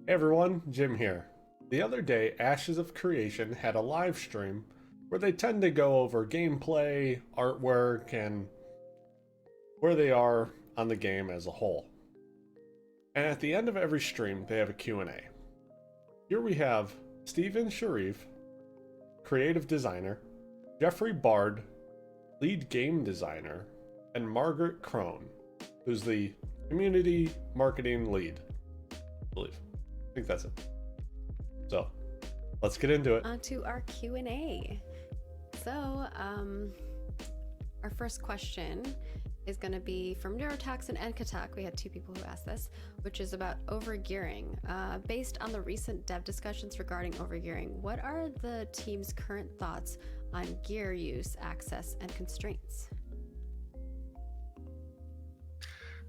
Hey everyone, Jim here. The other day, Ashes of Creation had a live stream where they tend to go over gameplay, artwork, and where they are on the game as a whole. And at the end of every stream, they have a Q&A. Here we have Steven Sharif, creative designer, Jeffrey Bard, lead game designer, and Margaret Crone, who's the community marketing lead, I believe. I think that's it. So, let's get into it. On to our Q&A. So, our first question is going to be from Neurotax and Enkatak. We had two people who asked this, which is about overgearing. Based on the recent dev discussions regarding overgearing, what are the team's current thoughts on gear use, access, and constraints?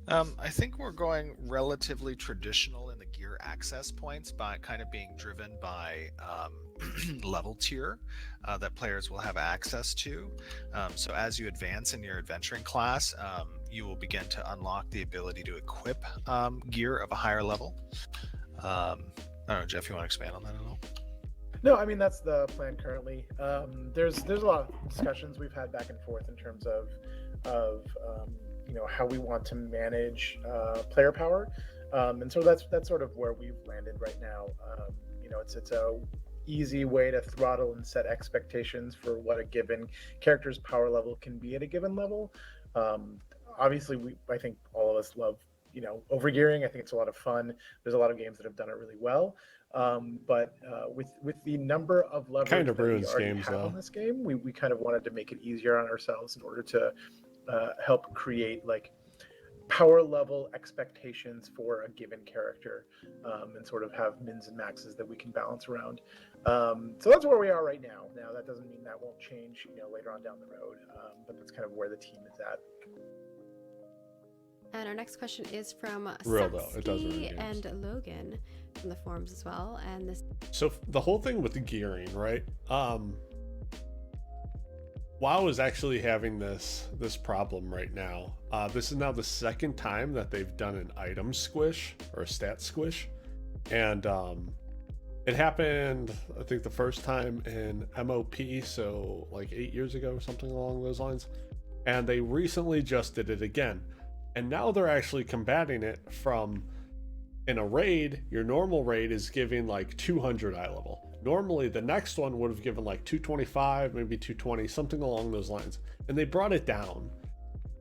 I think we're going relatively traditional in the gear access points by kind of being driven by level tier that players will have access to. So as you advance in your adventuring class, you will begin to unlock the ability to equip gear of a higher level. I don't know, Jeff, you want to expand on that at all? No, I mean that's the plan currently. There's a lot of discussions we've had back and forth in terms of how we want to manage player power, and so that's sort of where we've landed right now. It's a easy way to throttle and set expectations for what a given character's power level can be at a given level. Obviously, I think all of us love overgearing. I think it's a lot of fun. There's a lot of games that have done it really well. But with the number of levels Kind of that we ruins already games, have though. in this game, we kind of wanted to make it easier on ourselves in order to help create like power level expectations for a given character, and sort of have mins and maxes that we can balance around. So that's where we are right now. Now that doesn't mean that won't change later on down the road, but that's kind of where the team is at. And our next question is from Real though, it does ruin Satsuki games. and Logan from the forums as well. And this So the whole thing with the gearing, right? WoW is actually having this problem right now. This is now the second time that they've done an item squish or a stat squish, and it happened, I think, the first time in MOP, so like 8 years ago or something along those lines, and they recently just did it again, and now they're actually combating it from, in a raid, your normal raid is giving like 200 eye level. Normally, the next one would have given like 225, maybe 220, something along those lines. And they brought it down.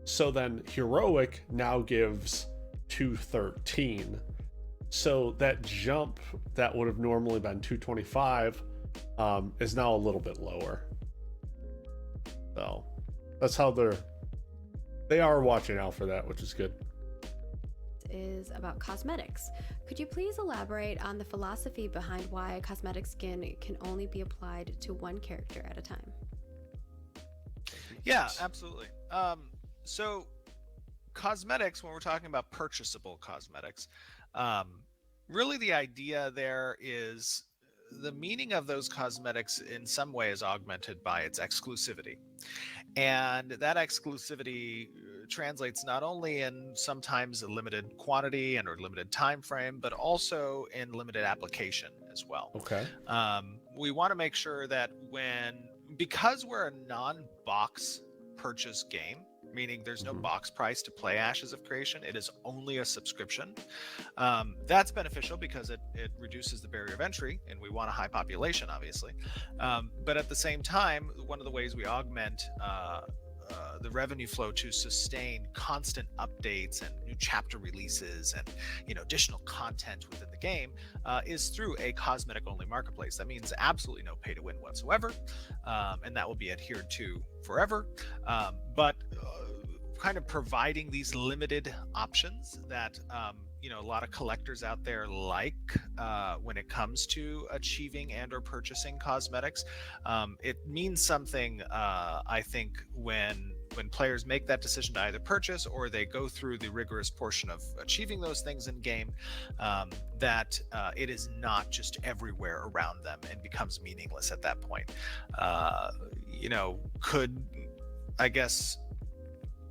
So then Heroic now gives 213. So that jump that would have normally been 225 is now a little bit lower. So that's how they are watching out for that, which is good. is about cosmetics. Could you please elaborate on the philosophy behind why a cosmetic skin can only be applied to one character at a time? Yeah, absolutely. So cosmetics, when we're talking about purchasable cosmetics, really the idea there is the meaning of those cosmetics in some way is augmented by its exclusivity. And that exclusivity translates not only in sometimes a limited quantity and or limited time frame, but also in limited application as well. Okay. We want to make sure that because we're a non-box purchase game, meaning there's no box price to play Ashes of Creation, it is only a subscription. That's beneficial because it reduces the barrier of entry, and we want a high population, obviously. But at the same time, one of the ways we augment the revenue flow to sustain constant updates and new chapter releases and additional content within the game is through a cosmetic only marketplace. That means absolutely no pay to win whatsoever, and that will be adhered to forever, but kind of providing these limited options that a lot of collectors out there like when it comes to achieving and or purchasing cosmetics. It means something, I think, when players make that decision to either purchase or they go through the rigorous portion of achieving those things in game, that it is not just everywhere around them and becomes meaningless at that point. Could, I guess,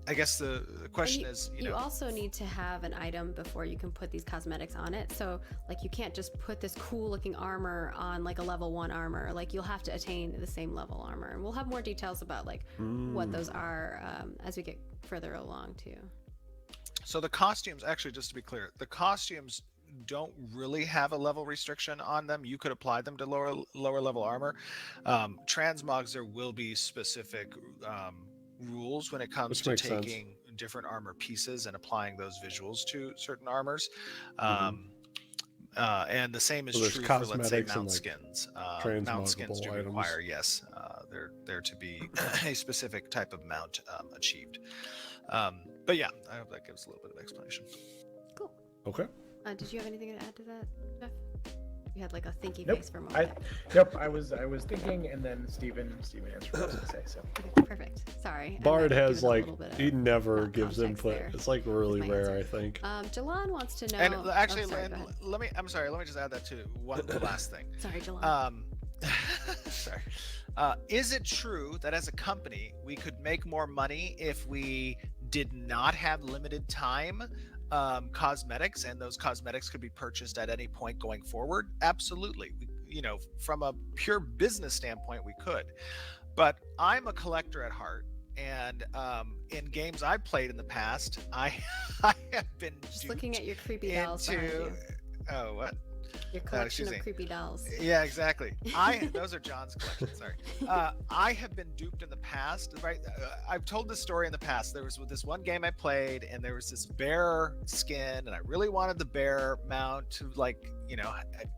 I guess the question is, you also need to have an item before you can put these cosmetics on it. So like you can't just put this cool looking armor on like a level 1 armor. Like you'll have to attain the same level armor. And we'll have more details about like what those are as we get further along too. So the costumes, actually, just to be clear, the costumes don't really have a level restriction on them. You could apply them to lower level armor. Transmogs, there will be specific rules when it comes to taking different armor pieces and applying those visuals to certain armors. And the same is true for, let's say, mount skins. Mount skins do require, yes, there to be a specific type of mount achieved. But yeah, I hope that gives a little bit of explanation. Cool. Okay. Did you have anything to add to that, Jeff? You had like a thinky face for a moment. I was thinking, and then Steven answered what I was gonna say. So perfect. Sorry. Bard has like he never gives input. There. It's like really rare, I think. Jalon wants to know. And actually, let me just add that too. One last thing. Sorry, Jalon. Sorry. Is it true that as a company we could make more money if we did not have limited time cosmetics, and those cosmetics could be purchased at any point going forward? Absolutely. From a pure business standpoint, we could. But I'm a collector at heart, and in games I've played in the past, I have been just looking at your creepy dolls behind you. Oh, what? Your collection of creepy dolls. Yeah, exactly. Those are John's collection. Sorry. I have been duped in the past. Right. I've told this story in the past. There was this one game I played, and there was this bear skin, and I really wanted the bear mount to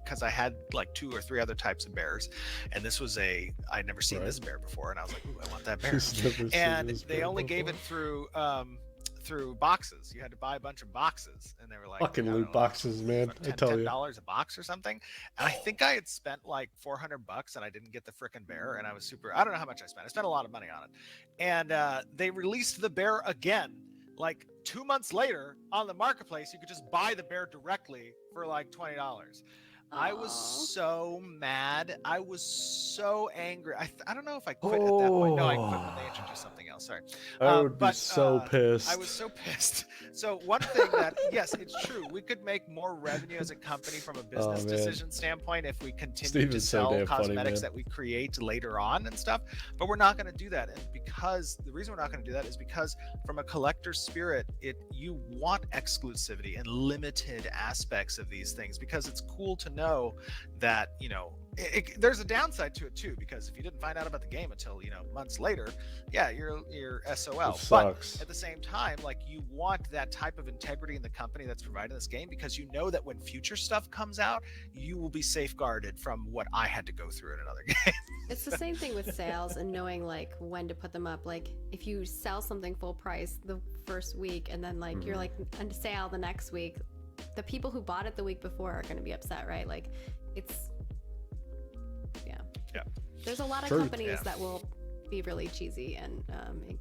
because I had like 2 or 3 other types of bears, and this was I'd never seen this bear before, and I was like, ooh, I want that bear. And they only gave it through boxes. You had to buy a bunch of boxes, and they were like fucking loot boxes, man. I tell you, $10 a box or something. And I think I had spent like $400, and I didn't get the frickin' bear, and I was I don't know how much I spent. I spent a lot of money on it, and they released the bear again like 2 months later on the marketplace. You could just buy the bear directly for like $20. I was so mad. I was so angry. I don't know if I quit at that point. No, I quit when they introduced something else. Sorry. I would be so pissed. I was so pissed. So one thing that, yes, it's true. We could make more revenue as a company from a business decision standpoint if we continue to sell cosmetics that we create later on and stuff. But we're not going to do that. And because the reason we're not going to do that is because from a collector's spirit, you want exclusivity and limited aspects of these things, because it's cool to know that there's a downside to it too, because if you didn't find out about the game until months later, yeah, you're SOL. But at the same time, like, you want that type of integrity in the company that's providing this game, because you know that when future stuff comes out, you will be safeguarded from what I had to go through in another game. It's the same thing with sales and knowing like when to put them up. Like if you sell something full price the first week and then like you're like on sale the next week, the people who bought it the week before are going to be upset, right? Like it's there's a lot of companies that will be really cheesy, and it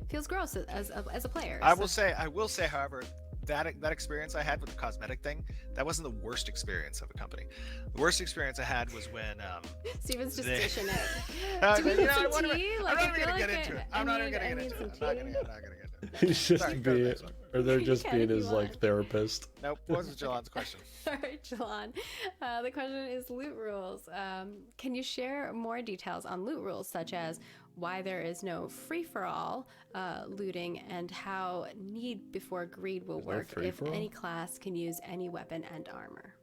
feels gross as a player. I will say, however, that experience I had with the cosmetic thing, that wasn't the worst experience of a company. The worst experience I had was when Steven's just dishing it. Do we need some tea? I'm not even gonna get into it. I'm not gonna get into it. He's just being, or they're just being his like therapist. Nope. What was Jalon's question? Sorry, Jalon. The question is loot rules. Can you share more details on loot rules, such as why there is no free-for-all looting, and how need before greed will work if any class can use any weapon and armor?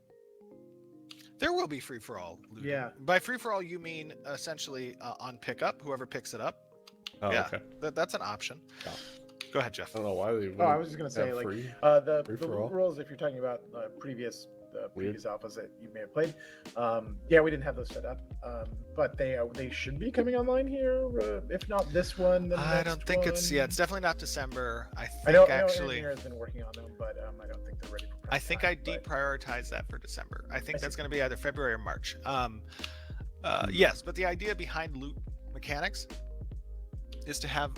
There will be free-for-all looting. Yeah. By free-for-all, you mean essentially on pickup, whoever picks it up. Oh, yeah, okay. That's an option. Oh. Go ahead, Jeff. I don't know why they. I was just gonna say, like, the rules. If you're talking about previous alphas that you may have played, we didn't have those set up, but they should be coming online here. If not this one, then I don't think it's definitely not December. I know actually Engineer has been working on them, but I don't think they're ready for prime I think I deprioritized that for December. I think that's going to be either February or March. Yes, but the idea behind loot mechanics is to have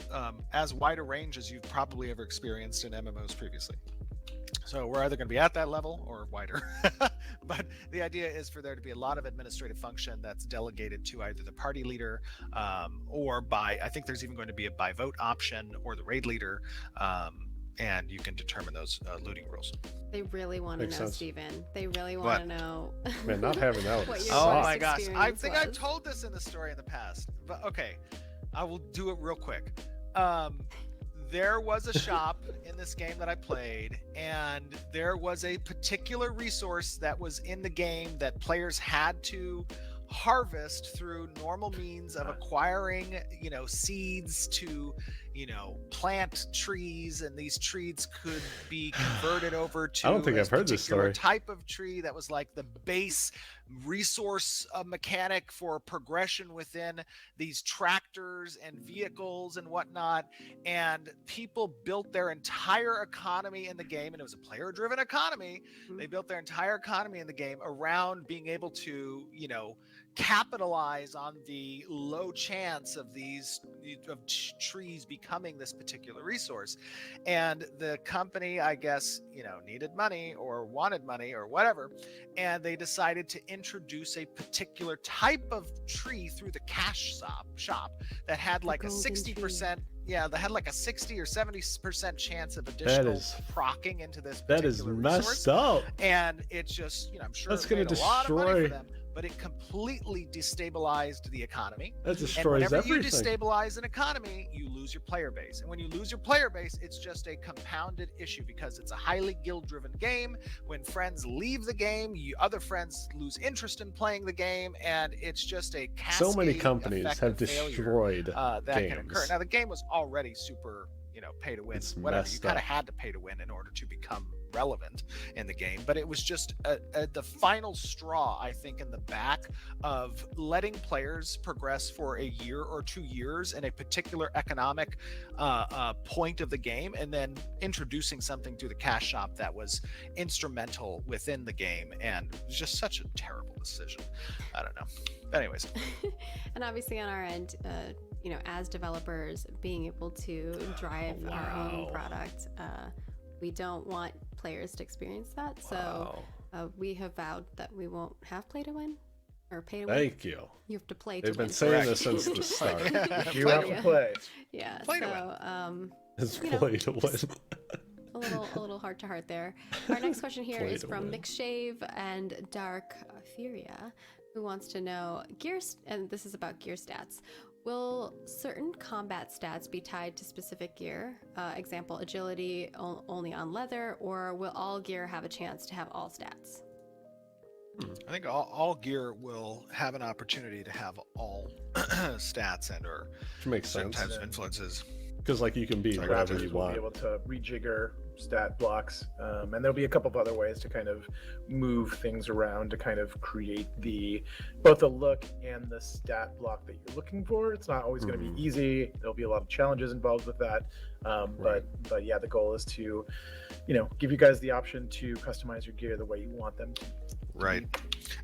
as wide a range as you've probably ever experienced in MMOs previously. So we're either going to be at that level or wider. But the idea is for there to be a lot of administrative function that's delegated to either the party leader or by, I think there's even going to be a by vote option, or the raid leader. And you can determine those looting rules. They really want to Makes know, sense. Steven. They really want to know. Man, not having that What would your Oh worst suck. my gosh. I experience think I've was. told this in the story in the past, but okay. I will do it real quick. There was a shop in this game that I played, and there was a particular resource that was in the game that players had to harvest through normal means of acquiring, seeds to, plant trees, and these trees could be converted over to I don't think a I've heard this particular story. type of tree that was like the base resource mechanic for progression within these tractors and vehicles and whatnot. And people built their entire economy in the game, and it was a player driven economy. They built their entire economy in the game around being able to, capitalize on the low chance of these trees becoming this particular resource. And the company, I guess, needed money or wanted money or whatever, and they decided to introduce a particular type of tree through the cash shop that had like a 60%. Yeah, that had like a 60 or 70% chance of additional procking into this particular That is resource. messed up. And it's just, I'm sure That's it gonna made a lot of money destroy- for them, but it completely destabilized the economy. That And destroys whenever you everything. destabilize an economy, you lose your player base. And when you lose your player base, it's just a compounded issue because it's a highly guild-driven game. When friends leave the game, other friends lose interest in playing the game, and it's just a cascade So many companies effect have of failure, destroyed that can occur. games. Now the game was already super, pay to win. It's Whatever, you messed kind of up. had to pay to win in order to become relevant in the game, but it was just the final straw, I think, in the back of letting players progress for a year or 2 years in a particular economic point of the game, and then introducing something through the cash shop that was instrumental within the game, and it was just such a terrible decision. I don't know. But anyways, And obviously on our end, as developers, being able to drive our own Wow. product, we don't want players to experience that. So Wow. we have vowed that we won't have play to win or pay to win. Thank you. You have to play to They've win. been saying Correct. this since the start. You have to play. Yeah. Play to so It's You know, play to win. just- a little heart to heart there. Our next question here Play is to from win. McShave and Dark Furia, who wants to know and this is about gear stats. Will certain combat stats be tied to specific gear? Example, agility only on leather, or will all gear have a chance to have all stats? I think all gear will have an opportunity to have all stats and or Which makes certain sense. types of influences. Because like you can be Sorry, whatever Raptors you will want. be able to rejigger stat blocks, and there'll be a couple of other ways to kind of move things around to kind of create both the look and the stat block that you're looking for. It's not always going to Mhm. be easy. There'll be a lot of challenges involved with that, but yeah, the goal is to, give you guys the option to customize your gear the way you want them to. Right.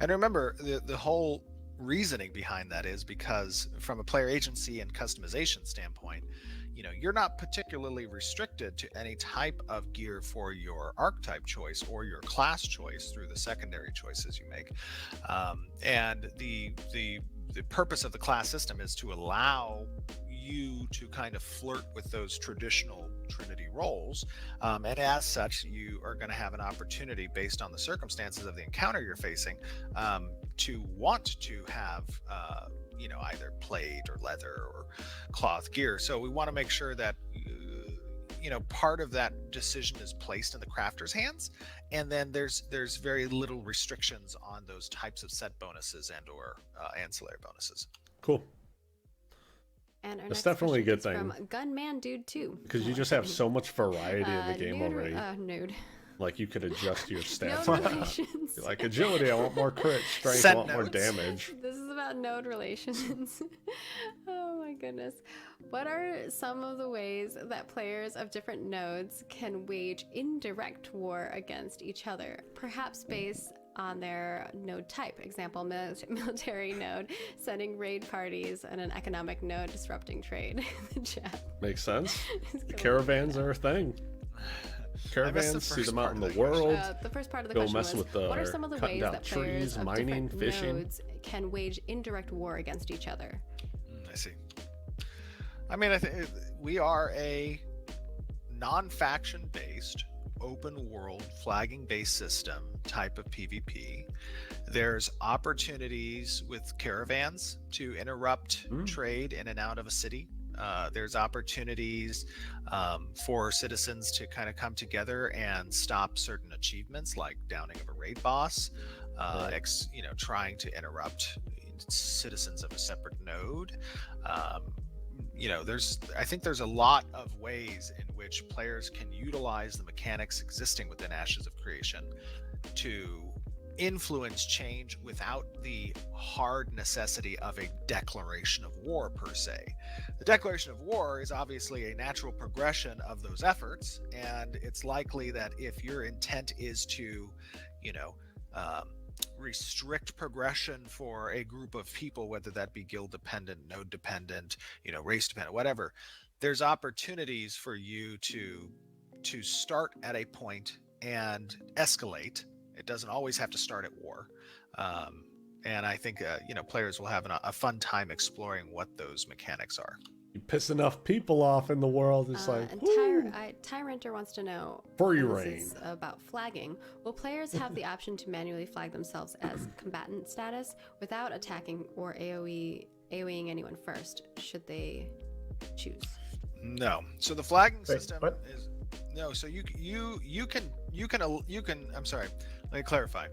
And remember, the whole reasoning behind that is because from a player agency and customization standpoint, you're not particularly restricted to any type of gear for your archetype choice or your class choice through the secondary choices you make. And the purpose of the class system is to allow you to kind of flirt with those traditional Trinity roles. And as such, you are going to have an opportunity based on the circumstances of the encounter you're facing to want to have either plate or leather or cloth gear. So we want to make sure that part of that decision is placed in the crafter's hands, and then there's very little restrictions on those types of set bonuses and or ancillary bonuses. Cool. And our That's next definitely a good question is thing. from Gunman Dude 2. Because you just have so much variety in the game nude, already. nude. Like you could adjust your stats. Node relations. Like agility, I want more crit. Strength, I Set want more nodes. damage. This is about node relations. Oh my goodness. What are some of the ways that players of different nodes can wage indirect war against each other? Perhaps based on their node type. Example, military node sending raid parties, and an economic node disrupting trade. The chat. Makes sense. is The killing me caravans right are a thing. caravans, see first them out part in of the that question. world. The first part of the Go question messing was, with the what are some of the cutting ways down that players trees, of mining, different fishing. nodes can wage indirect war against each other? I see. I mean, I think we are a non-faction based, open world, flagging based system type of PvP. There's opportunities with caravans to interrupt trade in and out of a city. There's opportunities for citizens to kind of come together and stop certain achievements, like downing of a raid boss, trying to interrupt citizens of a separate node. I think there's a lot of ways in which players can utilize the mechanics existing within Ashes of Creation to influence change without the hard necessity of a declaration of war per se. The declaration of war is obviously a natural progression of those efforts, and it's likely that if your intent is to, restrict progression for a group of people, whether that be guild dependent, node dependent, race dependent, whatever, there's opportunities for you to start at a point and escalate. It doesn't always have to start at war. And I think, players will have a fun time exploring what those mechanics are. You piss enough people off in the world, it's like, and woo! Tyrenter wants to know, Free and reign. this is about flagging. Will players have the option to manually flag themselves as combatant status without attacking or AoEing anyone first, should they choose? No. So the flagging Wait, system what? is no. So you can. I'm sorry. Let me clarify.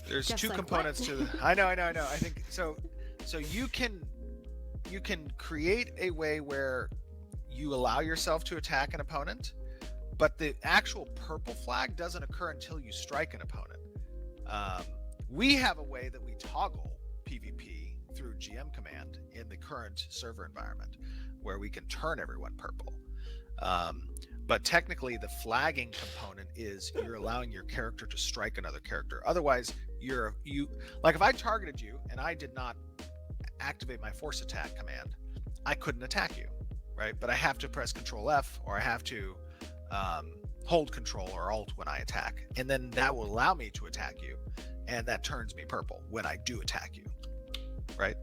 There's Just two like components what? to the. I know. I think so. So you can create a way where you allow yourself to attack an opponent, but the actual purple flag doesn't occur until you strike an opponent. We have a way that we toggle PvP through GM command in the current server environment, where we can turn everyone purple. But technically, the flagging component is you're allowing your character to strike another character. Otherwise, like if I targeted you and I did not activate my force attack command, I couldn't attack you, right? But I have to press Control F, or I have to hold Control or Alt when I attack, and then that will allow me to attack you, and that turns me purple when I do attack you, right?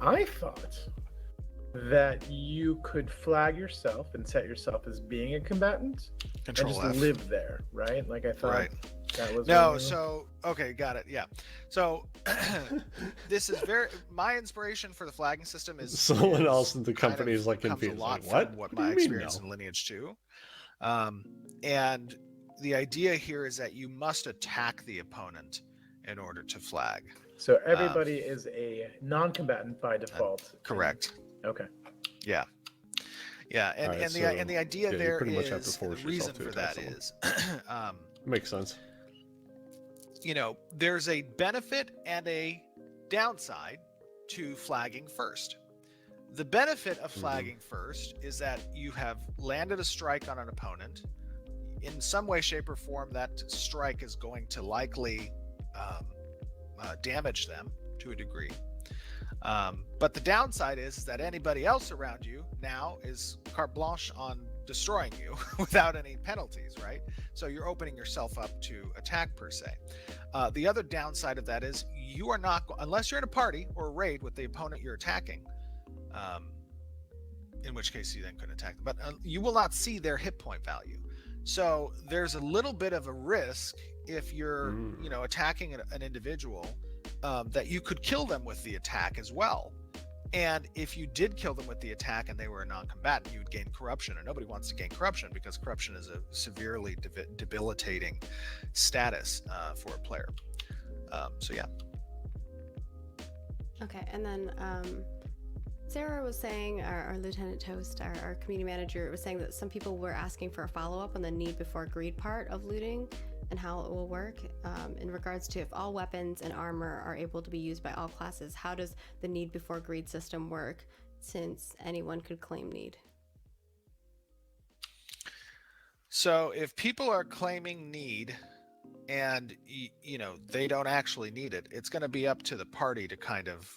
I thought that you could flag yourself and set yourself as being a combatant Control and just F. live there, right? Like I thought Right. that was No, one- so okay, got it. Yeah. So this is my inspiration for the flagging system is Someone else in the kind of company is like comes confused. a lot Like, what? from what What do my you mean, experience no? in Lineage 2. And the idea here is that you must attack the opponent in order to flag. So everybody is a non-combatant by default. Correct. Okay. Yeah. Yeah, and, Alright, and the idea yeah, you there pretty much have to is force the reason yourself to for attack that is Makes sense. there's a benefit and a downside to flagging first. The benefit of flagging first is that you have landed a strike on an opponent. In some way, shape, or form, that strike is going to likely damage them to a degree. But the downside is that anybody else around you now is carte blanche on destroying you without any penalties, right? So you're opening yourself up to attack per se. The other downside of that is you are not, unless you're in a party or a raid with the opponent you're attacking, in which case you then couldn't attack them, but you will not see their hit point value. So there's a little bit of a risk if you're, attacking an individual, that you could kill them with the attack as well. And if you did kill them with the attack and they were a non-combatant, you would gain corruption, and nobody wants to gain corruption because corruption is a severely debilitating status for a player. So yeah. Okay, and then Sarah was saying, our Lieutenant Toast, our community manager, was saying that some people were asking for a follow-up on the need before greed part of looting and how it will work in regards to if all weapons and armor are able to be used by all classes. How does the need before greed system work, since anyone could claim need? So if people are claiming need and they don't actually need it, it's going to be up to the party to kind of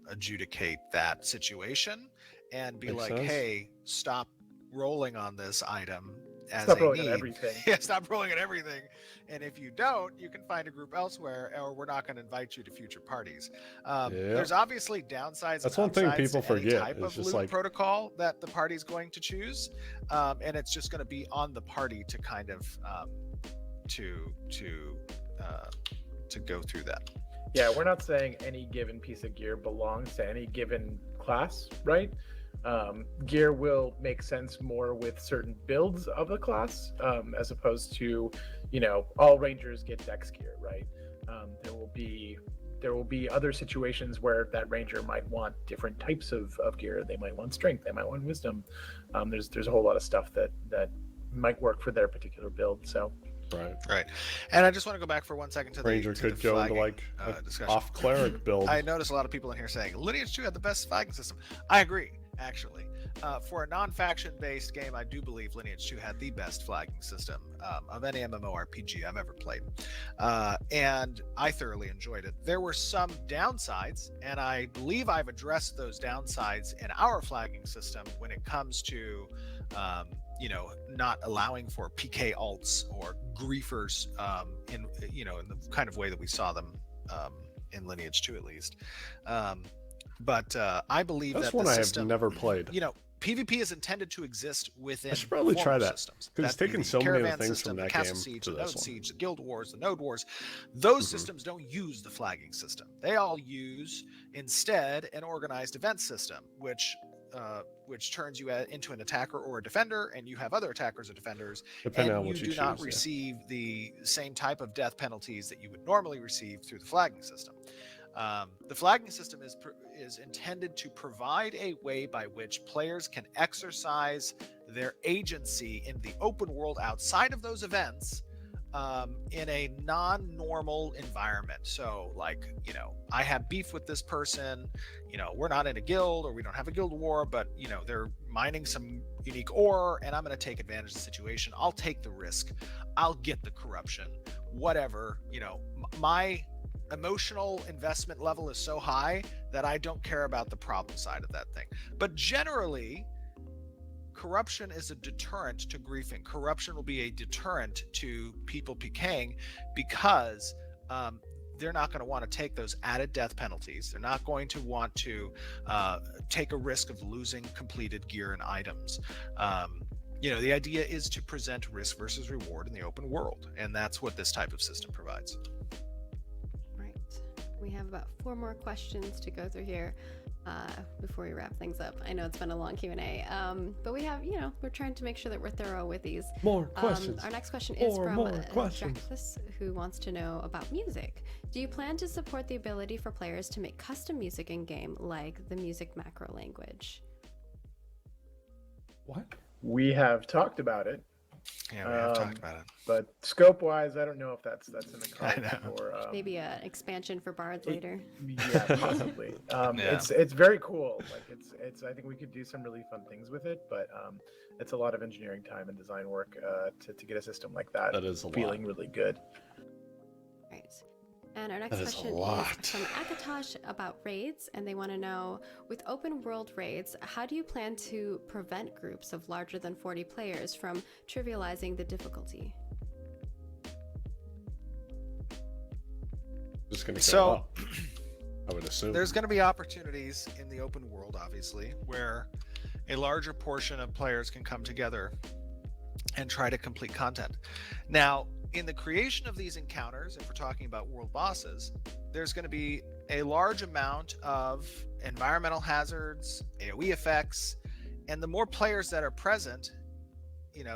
adjudicate that situation and be Makes like, sense. hey, stop rolling on this item as Stop a rolling on need. everything. Yeah, stop rolling at everything. And if you don't, you can find a group elsewhere, or we're not going to invite you to future parties. Yeah. There's obviously downsides. That's and one thing upsides people to any forget. type It's of just loot like protocol that the party's going to choose, and it's just going to be on the party to kind of to go through that. Yeah, we're not saying any given piece of gear belongs to any given class, right? Gear will make sense more with certain builds of a class, as opposed to, all rangers get dex gear, right? There will be other situations where that ranger might want different types of gear. They might want strength, they might want wisdom. There's a whole lot of stuff that might work for their particular build. So right. And I just want to go back for 1 second to Ranger the could go into flagging, like discussion. off cleric build. I noticed a lot of people in here saying Lineage 2 had the best flagging system. I agree, actually. For a non-faction based game, I do believe Lineage 2 had the best flagging system of any MMORPG I've ever played. And I thoroughly enjoyed it. There were some downsides, and I believe I've addressed those downsides in our flagging system when it comes to not allowing for PK alts or griefers in the kind of way that we saw them in Lineage 2 at least. But I believe That's that one the I system, have never played. PvP is intended to exist within. I should probably try that, systems. because it's That'd be taken the so many of the caravan things system, from the that castle game siege, to the this node one. siege, the guild wars, the node wars. Those systems don't use the flagging system. They all use instead an organized event system, which turns you into an attacker or a defender, and you have other attackers or defenders, Depending and on you what you do not choose, yeah. receive the same type of death penalties that you would normally receive through the flagging system. The flagging system is intended to provide a way by which players can exercise their agency in the open world outside of those events in a non-normal environment. So, like, I have beef with this person, we're not in a guild or we don't have a guild war, but, they're mining some unique ore and I'm going to take advantage of the situation. I'll take the risk. I'll get the corruption, whatever, my emotional investment level is so high that I don't care about the problem side of that thing. But generally, corruption is a deterrent to griefing. Corruption will be a deterrent to people PKing because they're not going to want to take those added death penalties. They're not going to want to take a risk of losing completed gear and items. The idea is to present risk versus reward in the open world, and that's what this type of system provides. We have about 4 more questions to go through here before we wrap things up. I know it's been a long Q&A, but we have, we're trying to make sure that we're thorough with these. More questions. Our next question is from questions. Jacqueline, who wants to know about music. Do you plan to support the ability for players to make custom music in-game, like the music macro language? What? we have talked about it. Yeah, we have talked about it. But scope-wise, I don't know if that's in the cards for maybe an expansion for bards later. Yeah, possibly. Yeah. It's very cool. Like it's I think we could do some really fun things with it, but it's a lot of engineering time and design work to get a system like that. That is a feeling lot. really good. Right. And our next That is a question is lot. from Akatosh about raids, and they want to know, with open world raids, how do you plan to prevent groups of larger than 40 players from trivializing the difficulty? Just gonna go So- up, I would assume. There's going to be opportunities in the open world, obviously, where a larger portion of players can come together and try to complete content. Now, in the creation of these encounters, if we're talking about world bosses, there's going to be a large amount of environmental hazards, AoE effects, and the more players that are present,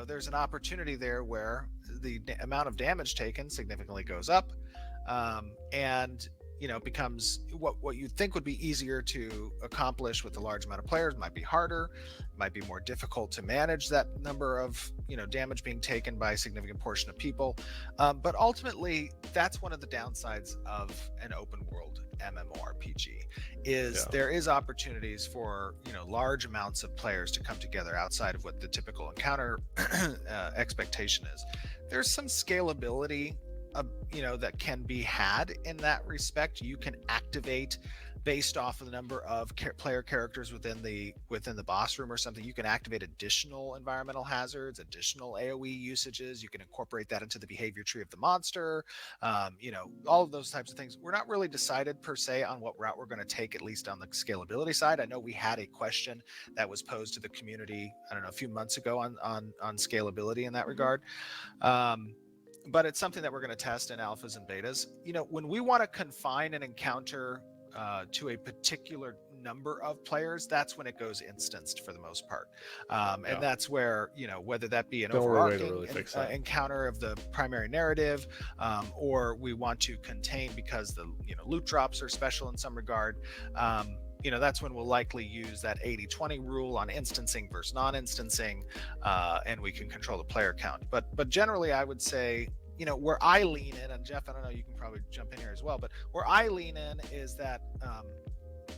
there's an opportunity there where the amount of damage taken significantly goes up, and becomes what you'd think would be easier to accomplish with a large amount of players might be harder, might be more difficult to manage that number of damage being taken by a significant portion of people. But ultimately, that's one of the downsides of an open world MMORPG is there is opportunities for large amounts of players to come together outside of what the typical encounter expectation is. There's some scalability that can be had in that respect. You can activate based off of the number of player characters within the boss room or something. You can activate additional environmental hazards, additional AoE usages. You can incorporate that into the behavior tree of the monster. All of those types of things. We're not really decided per se on what route we're going to take, at least on the scalability side. I know we had a question that was posed to the community, I don't know, a few months ago on scalability in that regard. But it's something that we're going to test in alphas and betas. When we want to confine an encounter to a particular number of players, that's when it goes instanced for the most part. And that's where, whether that be an overarching encounter of the primary narrative, or we want to contain because the loot drops are special in some regard, that's when we'll likely use that 80-20 rule on instancing versus non-instancing, and we can control the player count. But generally, I would say, where I lean in, and Jeff, I don't know, you can probably jump in here as well, but where I lean in is that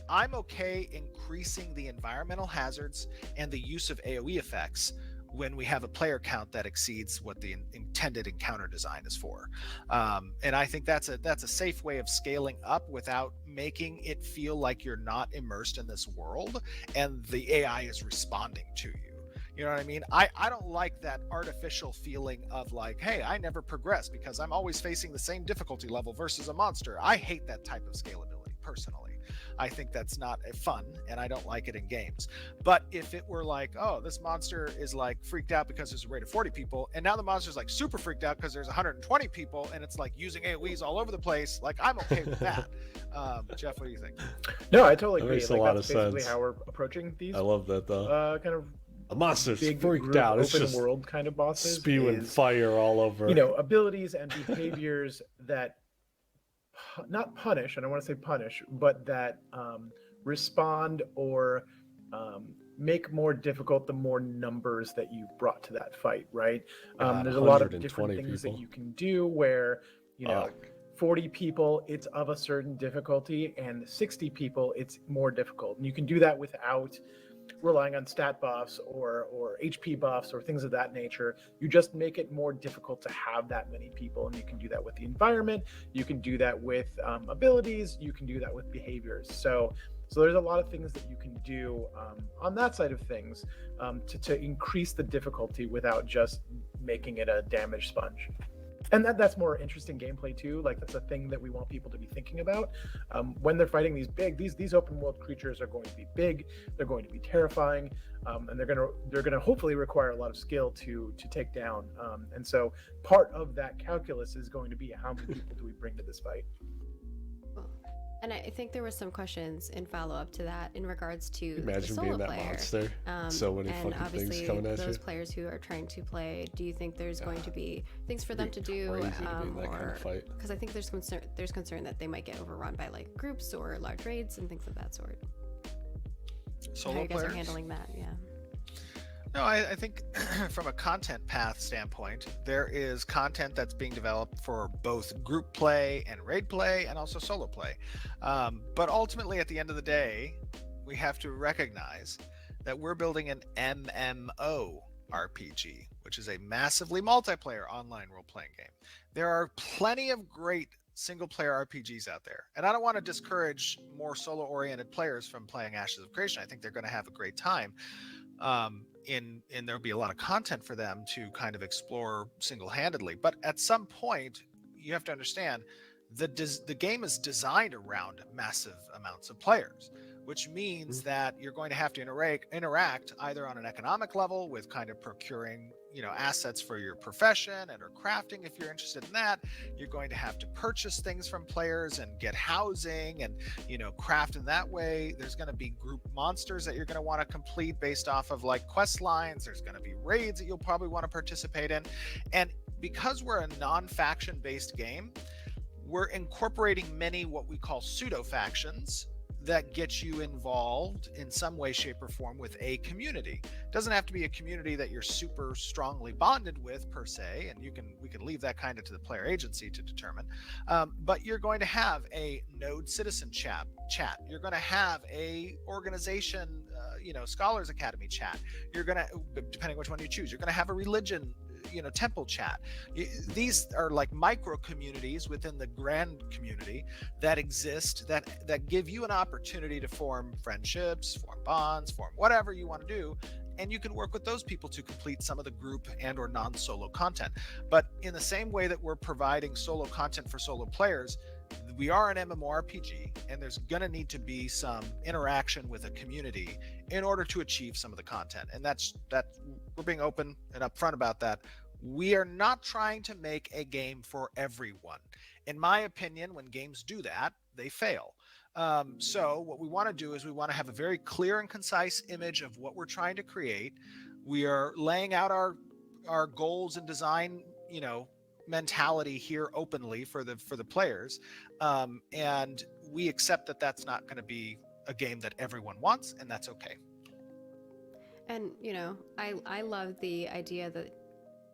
I'm okay increasing the environmental hazards and the use of AoE effects when we have a player count that exceeds what the intended encounter design is for. And I think that's a safe way of scaling up without making it feel like you're not immersed in this world and the AI is responding to you. You know what I mean? I don't like that artificial feeling of like, hey, I never progress because I'm always facing the same difficulty level versus a monster. I hate that type of scalability personally. I think that's not fun, and I don't like it in games. But if it were like, oh, this monster is like freaked out because there's a raid of 40 people, and now the monster's like super freaked out because there's 120 people, and it's like using AoEs all over the place, like I'm okay with that. Jeff, what do you think? No, I totally agree. Makes a lot that's of basically sense. how we're approaching these. I love that though. Kind of a monster's big freaked group, out. It's open just world kind of bosses. Spewing fire all over. Abilities and behaviors that not punish, I don't want to say punish, but that respond or make more difficult the more numbers that you've brought to that fight, right? There's a lot of different things that you can do where, 40 people, it's of a certain difficulty, and 60 people, it's more difficult. And you can do that without relying on stat buffs or HP buffs or things of that nature. You just make it more difficult to have that many people, and you can do that with the environment. You can do that with abilities. You can do that with behaviors. So there's a lot of things that you can do on that side of things to increase the difficulty without just making it a damage sponge. And that's more interesting gameplay too. Like that's a thing that we want people to be thinking about when they're fighting these open world creatures are going to be big. They're going to be terrifying, and they're gonna hopefully require a lot of skill to take down. And so part of that calculus is going to be how many people do we bring to this fight. And I think there were some questions in follow-up to that in regards to imagine the solo being that player. monster. So many and fucking things obviously coming at you. those players who are trying to play, do you think there's going to be things for them to do, because I think there's concern that they might get overrun by like groups or large raids and things of that sort. Solo how you guys players? are handling that? Yeah. No, I think from a content path standpoint, there is content that's being developed for both group play and raid play and also solo play. But ultimately, at the end of the day, we have to recognize that we're building an MMO RPG, which is a massively multiplayer online role-playing game. There are plenty of great single-player RPGs out there. And I don't want to discourage more solo-oriented players from playing Ashes of Creation. I think they're going to have a great time. And there'll be a lot of content for them to kind of explore single-handedly. But at some point, you have to understand the game is designed around massive amounts of players, which means that you're going to have to interact either on an economic level with kind of procuring assets for your profession and or crafting if you're interested in that. You're going to have to purchase things from players and get housing and craft in that way. There's going to be group monsters that you're going to want to complete based off of like quest lines. There's going to be raids that you'll probably want to participate in. And because we're a non-faction based game, we're incorporating many what we call pseudo factions that gets you involved in some way, shape, or form with a community. It doesn't have to be a community that you're super strongly bonded with per se, and we can leave that kind of to the player agency to determine. But you're going to have a node citizen chat. You're going to have a organization, Scholars Academy chat. You're going to, depending which one you choose, you're going to have a religion temple chat. These are like micro communities within the grand community that exist, that give you an opportunity to form friendships, form bonds, form whatever you want to do, and you can work with those people to complete some of the group and or non-solo content. But in the same way that we're providing solo content for solo players, we are an MMORPG, and there's going to need to be some interaction with a community in order to achieve some of the content. And that we're being open and upfront about that. We are not trying to make a game for everyone. In my opinion, when games do that, they fail. So what we want to do is we want to have a very clear and concise image of what we're trying to create. We are laying out our goals and design, mentality here openly for the players, and we accept that that's not going to be a game that everyone wants, and that's okay. And I love the idea that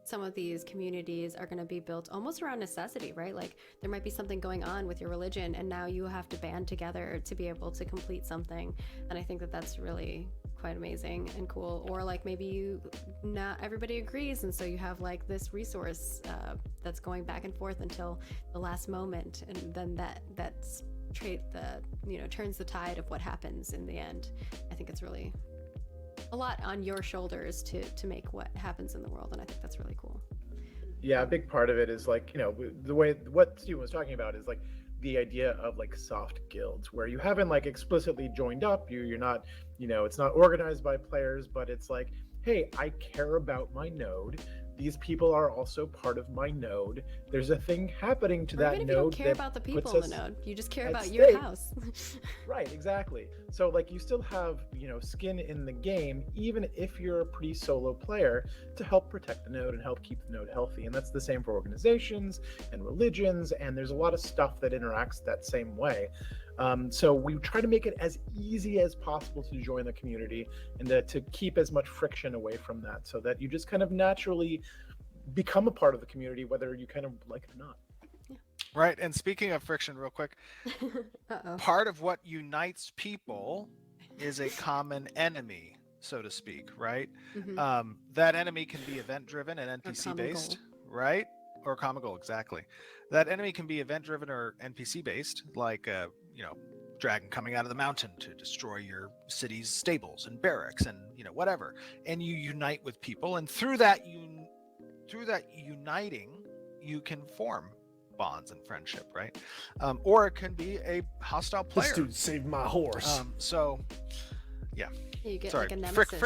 some of these communities are going to be built almost around necessity, right? Like there might be something going on with your religion, and now you have to band together to be able to complete something. And I think that that's really quite amazing and cool. Or like maybe not everybody agrees, and so you have like this resource that's going back and forth until the last moment, and then that's turns the tide of what happens in the end. I think it's really a lot on your shoulders to make what happens in the world, and I think that's really cool. Yeah, a big part of it is like, the way what Steven was talking about is like the idea of like soft guilds where you haven't like explicitly joined up, you're not, it's not organized by players, but it's like, hey, I care about my node. These people are also part of my node. There's a thing happening to that node. Even if you don't care about the people in the node, you just care about stake. your house. Right, exactly. So like you still have, skin in the game, even if you're a pretty solo player, to help protect the node and help keep the node healthy. And that's the same for organizations and religions. And there's a lot of stuff that interacts that same way. So we try to make it as easy as possible to join the community and to keep as much friction away from that, so that you just kind of naturally become a part of the community, whether you kind of like it or not. Yeah. Right. And speaking of friction, real quick, part of what unites people is a common enemy, so to speak, right? Mm-hmm. That enemy can be event driven and NPC based, right? Or common goal, exactly. That enemy can be event driven or NPC based, like dragon coming out of the mountain to destroy your city's stables and barracks and whatever. And you unite with people, and through that uniting, you can form bonds and friendship, right? Or it can be a hostile player. This dude saved my horse. So yeah. You get Sorry. like a nemesis.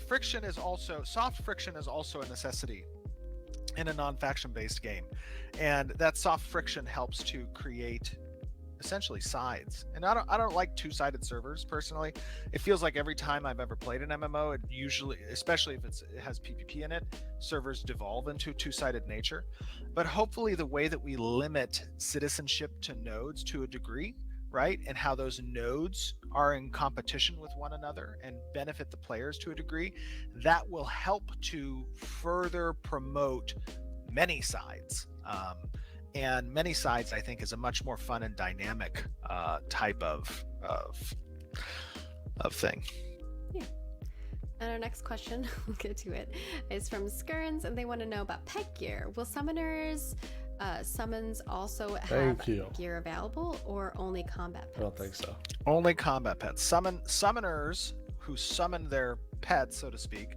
Friction is also a necessity in a non-faction based game, and that soft friction helps to create essentially sides. And I don't like two-sided servers personally. It feels like every time I've ever played an MMO, it usually, especially if it has PvP in it, servers devolve into two-sided nature. But hopefully the way that we limit citizenship to nodes to a degree, right, and how those nodes are in competition with one another and benefit the players to a degree, that will help to further promote many sides. And many sides, I think, is a much more fun and dynamic type of thing. Yeah. And our next question, we'll get to it, is from Skirns, and they want to know about pet gear. Will summoners summons also have gear available, or only combat pets? I don't think so. Only combat pets. Summoners who summon their pets, so to speak,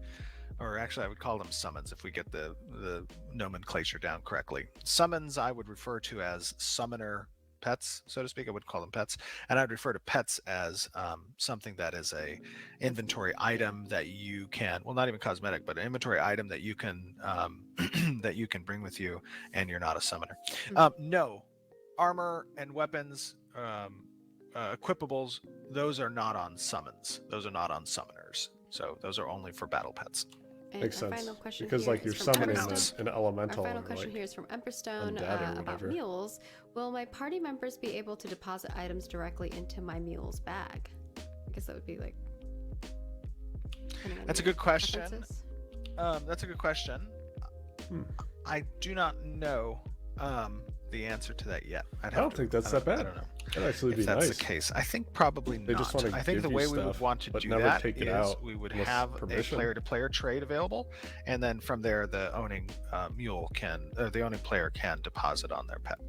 or actually I would call them summons if we get the nomenclature down correctly. Summons I would refer to as summoner pets, so to speak. I would call them pets, and I'd refer to pets as something that is a inventory item that you can, well, not even cosmetic, but an inventory item that you can that you can bring with you, and you're not a summoner. No, armor and weapons, equipables, those are not on summons. Those are not on summoners. So those are only for battle pets. And Makes sense. Final question because here like you're is from summoning Emberstone. an elemental. Our final or, question like, here is from Emberstone undead or about whatever. mules. Will my party members be able to deposit items directly into my mule's bag? I guess that would be like. That's a good question. Preferences. That's a good question. I do not know. the answer to that yet. I don't think that's that bad. I don't know. That'd actually If be that's nice. the case, I think probably They not. just wanna I think give the you way we would stuff, want to but do never that take it is out we would unless have permission. a player-to-player trade available, and then from there, the owning mule can, the owning player can deposit on their pet.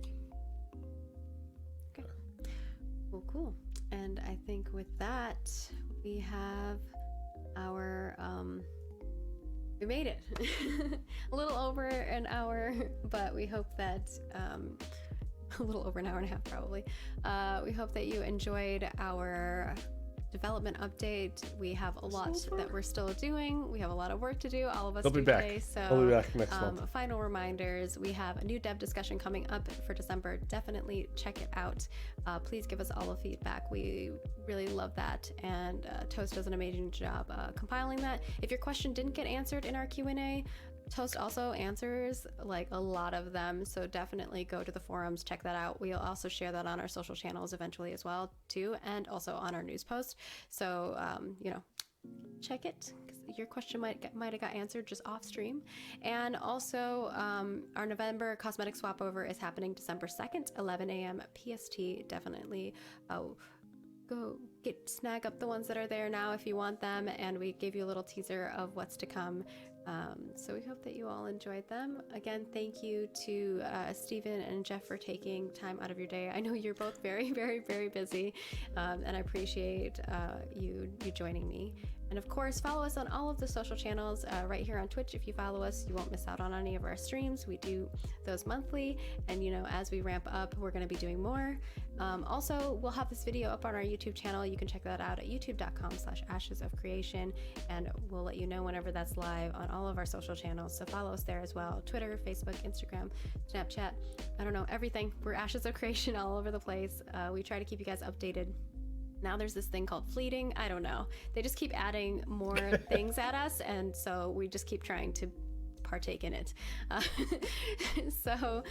Well, cool. And I think with that, we have our we made it. A little over an hour, but we hope that a little over an hour and a half probably. We hope that you enjoyed our development update. We have a lot that we're still doing. We have a lot of work to do. All of us They'll be do back. today. So I'll be back next month. final reminders. We have a new dev discussion coming up for December. Definitely check it out. Please give us all the feedback. We really love that. And Toast does an amazing job compiling that. If your question didn't get answered in our Q&A, Toast also answers like a lot of them, so definitely go to the forums, check that out. We'll also share that on our social channels eventually as well too, and also on our news post. So check it, because your question might have got answered just off stream. And also our November cosmetic swap over is happening December 2nd, 11 a.m. PST. Definitely go snag up the ones that are there now if you want them, and we gave you a little teaser of what's to come. So we hope that you all enjoyed them. Again, thank you to Stephen and Jeff for taking time out of your day. I know you're both very, very, very busy, and I appreciate you joining me. And of course, follow us on all of the social channels right here on Twitch. If you follow us, you won't miss out on any of our streams. We do those monthly, and as we ramp up, we're going to be doing more. Also, we'll have this video up on our YouTube channel. You can check that out at youtube.com/ashesofcreation, and we'll let you know whenever that's live on all of our social channels. So follow us there as well: Twitter, Facebook, Instagram, Snapchat. I don't know, everything. We're Ashes of Creation all over the place. We try to keep you guys updated. Now there's this thing called fleeting. I don't know. They just keep adding more things at us, and so we just keep trying to partake in it. So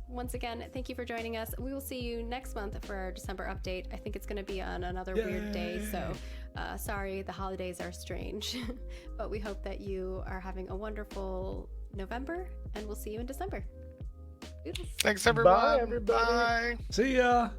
once again, thank you for joining us. We will see you next month for our December update. I think it's going to be on another weird day, so sorry, the holidays are strange. But we hope that you are having a wonderful November, and we'll see you in December. Doodles. Thanks, everyone. Bye, everybody. Bye. See ya.